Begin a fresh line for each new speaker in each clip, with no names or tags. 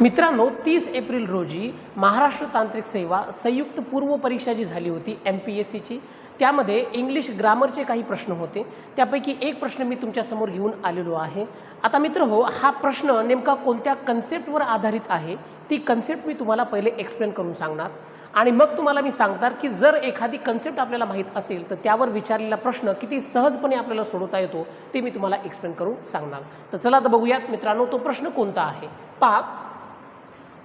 मित्रांनो, 30 एप्रिल रोजी महाराष्ट्र तांत्रिक सेवा संयुक्त पूर्व परीक्षा जी झाली होती MPSCची, त्यामध्ये इंग्लिश ग्रामरचे काही प्रश्न होते. त्यापैकी एक प्रश्न मी तुमच्यासमोर घेऊन आलेलो आहे. आता मित्रहो, हा प्रश्न नेमका कोणत्या कन्सेप्टवर आधारित आहे ती कन्सेप्ट मी तुम्हाला पहिले एक्सप्लेन करून सांगणार आणि मग तुम्हाला मी सांगणार की जर एखादी कन्सेप्ट आपल्याला माहीत असेल तर त्यावर विचारलेला प्रश्न किती सहजपणे आपल्याला सोडवता येतो ते मी तुम्हाला एक्सप्लेन करून सांगणार. तर चला तर बघूयात मित्रांनो, तो प्रश्न कोणता आहे. पहा,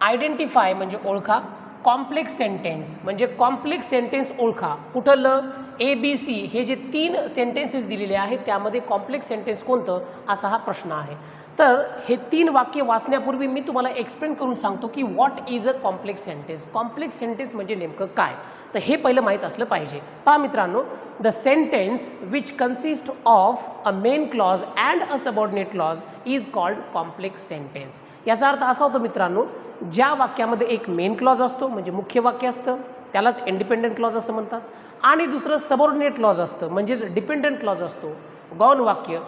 आयडेंटिफाय म्हणजे ओळखा, कॉम्प्लेक्स सेंटेन्स म्हणजे कॉम्प्लेक्स सेंटेन्स ओळखा. कुठलं ABC हे जे 3 सेंटेन्सेस दिलेले आहेत त्यामध्ये कॉम्प्लेक्स सेंटेन्स कोणतं असा हा प्रश्न आहे. तर हे 3 वाक्य वाचण्यापूर्वी मी तुम्हाला एक्सप्लेन करून सांगतो की what is a complex sentence. Complex sentence म्हणजे नेमकं काय, तर हे पहिलं माहीत असलं पाहिजे. पहा मित्रांनो, the sentence which consist of a main clause and a subordinate clause is called complex sentence. याचा अर्थ असा होतो मित्रांनो, ज्या वाक्यामध्ये एक मेन क्लॉज असतो म्हणजे मुख्य वाक्य असतं त्यालाच इंडिपेंडंट क्लॉज असं म्हणतात, आणि दुसरं सबऑर्डिनेट क्लॉज असतं म्हणजेच डिपेंडंट क्लॉज असतो, गौण वाक्य.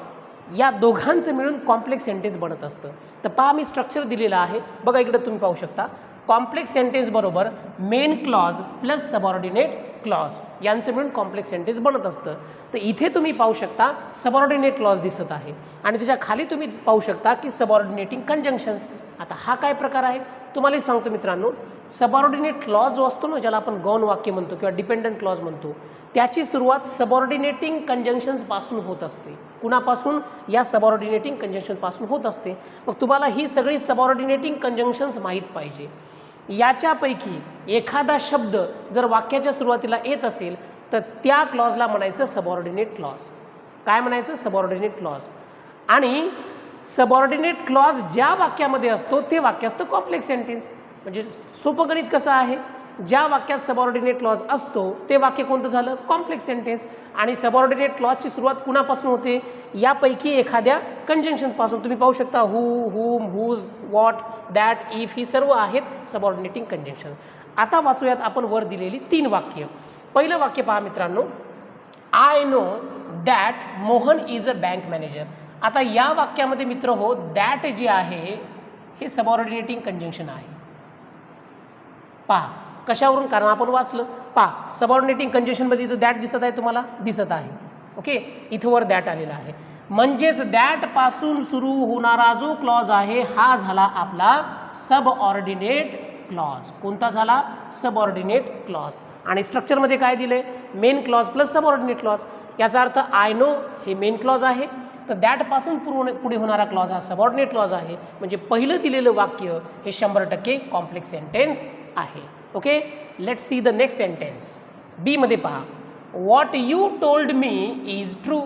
या दोघांचं मिळून कॉम्प्लेक्स सेंटेन्स बनत असतं. तर पहा, मी स्ट्रक्चर दिलेलं आहे बघा, इकडे तुम्ही पाहू शकता. कॉम्प्लेक्स सेंटेन्स बरोबर main clause plus subordinate clause यांचं मिळून कॉम्प्लेक्स सेंटेन्स बनत असतं. तर इथे तुम्ही पाहू शकता सबऑर्डिनेट क्लॉज दिसत आहे आणि त्याच्या खाली तुम्ही पाहू शकता की सबऑर्डिनेटिंग कंजंक्शन्स. आता हा काय प्रकार आहे तुम्हालाही सांगतो मित्रांनो. सबऑर्डिनेट क्लॉज जो असतो ना, ज्याला आपण गौण वाक्य म्हणतो किंवा डिपेंडंट क्लॉज म्हणतो, त्याची सुरुवात सबऑर्डिनेटिंग कंजंक्शन्सपासून होत असते. कुणापासून? या सबऑर्डिनेटिंग कंजंक्शनपासून होत असते. मग तुम्हाला ही सगळी सबऑर्डिनेटिंग कंजंक्शन्स माहीत पाहिजे. याच्यापैकी एखादा शब्द जर वाक्याच्या सुरुवातीला येत असेल तर त्या क्लॉजला म्हणायचं सबऑर्डिनेट क्लॉज. काय म्हणायचं? Subordinate clause. आणि सबऑर्डिनेट क्लॉज ज्या वाक्यामध्ये असतो ते वाक्य असतं कॉम्प्लेक्स सेंटेन्स. म्हणजे सोपं गणित कसं आहे, ज्या वाक्यात सबऑर्डिनेट क्लॉज असतो ते वाक्य कोणतं झालं? Complex sentence. आणि सबऑर्डिनेट क्लॉजची सुरुवात कुणापासून होते? यापैकी एखाद्या कंजंक्शनपासून. तुम्ही पाहू शकता who, whom, whose, what, that, if ही सर्व आहेत सबऑर्डिनेटिंग कंजंक्शन. आता वाचूयात आपण वर दिलेली 3 वाक्य. पहिलं वाक्य पहा मित्रांनो, I know that Mohan is a bank manager. आता या वाक्यामध्ये मित्र हो, दॅट जे आहे हे सबऑर्डिनेटिंग कंजंक्शन आहे. पहा कशावरून, कारण आपण वाचलं. पहा, सबऑर्डिनेटिंग कंजंक्शनमध्ये इथं दॅट दिसत आहे, तुम्हाला दिसत आहे. ओके, इथं वर दॅट आलेला आहे. म्हणजेच दॅट पासून सुरू होणारा जो क्लॉज आहे हा झाला आपला सबऑर्डिनेट क्लॉज. कोणता झाला? Subordinate clause. आणि स्ट्रक्चरमध्ये काय दिले? Main clause plus subordinate clause. याचा अर्थ आय नो हे मेन क्लॉज आहे, तर दॅटपासून पुढे होणारा क्लॉज हा सबऑर्डिनेट क्लॉज आहे. म्हणजे पहिलं दिलेलं वाक्य हे 100% कॉम्प्लेक्स सेंटेन्स आहे. Okay, let's see the next sentence. B मध्ये पहा, what you told me is true.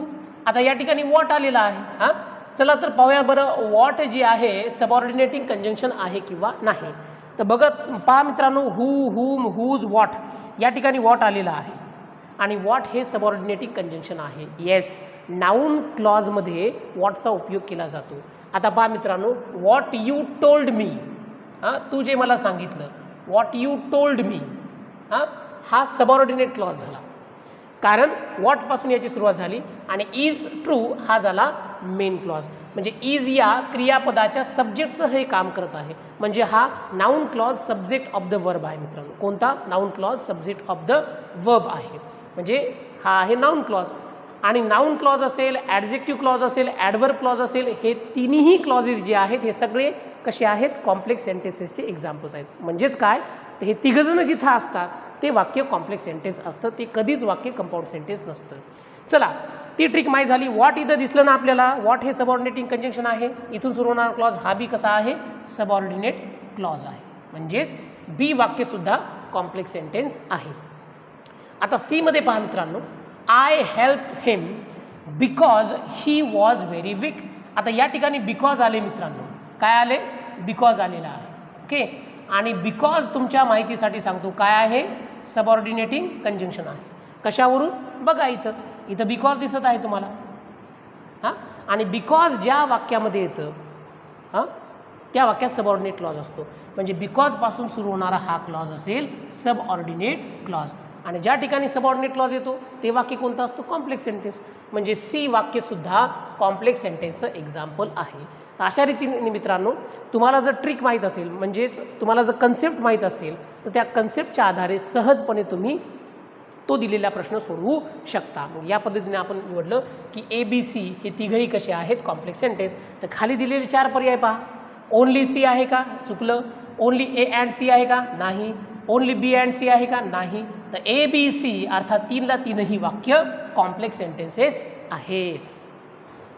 आता या ठिकाणी व्हॉट आलेला आहे. हां, चला तर पाहूया बरं व्हॉट जी आहे सबऑर्डिनेटिंग कंजंक्शन आहे किंवा नाही. तर बघत पहा मित्रांनो, हू, हुम, हुज, व्हॉट या ठिकाणी व्हॉट आलेला आहे आणि व्हॉट हे सबऑर्डिनेटिंग कंजंक्शन आहे. येस, नाऊन क्लॉजमध्ये व्हॉटचा उपयोग केला जातो. आता पहा मित्रांनो, व्हॉट यू टोल्ड मी, हां तू जे मला सांगितलं, व्हॉट यू टोल्ड मी, हा सबऑर्डिनेट क्लॉज झाला कारण व्हॉटपासून याची सुरुवात झाली. आणि इज ट्रू हा झाला मेन क्लॉज. म्हणजे इज या क्रियापदाच्या सब्जेक्टचं हे काम करत आहे. म्हणजे हा noun clause subject of the verb आहे मित्रांनो. कोणता? Noun clause subject of the verb आहे. म्हणजे हा आहे नाऊन क्लॉज. आणि नाऊन क्लॉज असेल, ॲडजेक्टिव्ह क्लॉज असेल, ॲडवर्ब क्लॉज असेल, हे तिन्ही क्लॉजेस जे आहेत हे सगळे कसे आहेत? कॉम्प्लेक्स सेंटेन्सेसचे एक्झाम्पल्स आहेत. म्हणजेच काय, तर हे तिघजणं जिथं असतात ते वाक्य कॉम्प्लेक्स सेंटेन्स असतं, ते कधीच वाक्य कंपाऊंड सेंटेन्स नसतं. चला, ती ट्रिक माहीत झाली. व्हॉट इथं दिसलं ना आपल्याला, व्हॉट हे सबऑर्डिनेटिंग कंजंक्शन आहे. इथून सुरू होणारा क्लॉज हा बी कसा आहे? सबऑर्डिनेट क्लॉज आहे. म्हणजेच बी वाक्यसुद्धा कॉम्प्लेक्स सेंटेन्स आहे. आता सी मध्ये पहा मित्रांनो, I help him because he was very weak. आता या ठिकाणी बिकॉज आले मित्रांनो. काय आले? बिकॉज आलेला आहे. ओके, आणि बिकॉज तुमच्या माहितीसाठी सांगतो काय आहे? सबऑर्डिनेटिंग कंजंक्शन आहे. कशावरून? बघा इथं, इथं बिकॉज दिसत आहे तुम्हाला. हां, आणि बिकॉज ज्या वाक्यामध्ये येतं हां त्या वाक्यात सबऑर्डिनेट क्लॉज असतो. म्हणजे बिकॉजपासून सुरू होणारा हा क्लॉज असेल सबऑर्डिनेट क्लॉज. आणि ज्या ठिकाणी सबऑर्डिनेट क्लॉज येतो ते वाक्य कोणतं असतं? Complex sentence. म्हणजे सी वाक्यसुद्धा कॉम्प्लेक्स सेंटेन्सचं एक्झाम्पल आहे. तर अशा रीतीने मित्रांनो तुम्हाला जर ट्रिक माहीत असेल, म्हणजेच तुम्हाला जर कन्सेप्ट माहीत असेल, तर त्या कन्सेप्टच्या आधारे सहजपणे तुम्ही तो दिलेला प्रश्न सोडवू शकता. मग या पद्धतीने आपण निवडलं की ABC हे तिघही कसे आहेत, कॉम्प्लेक्स सेंटेन्स. तर खाली दिलेले 4 पर्याय पहा. ओनली सी आहे का? चुकलं. ओनली A अँड C आहे का? नाही. ओनली B अँड C आहे का? नाही. तर ABC अर्थात 3ला 3ही वाक्य कॉम्प्लेक्स सेंटेन्सेस आहेत.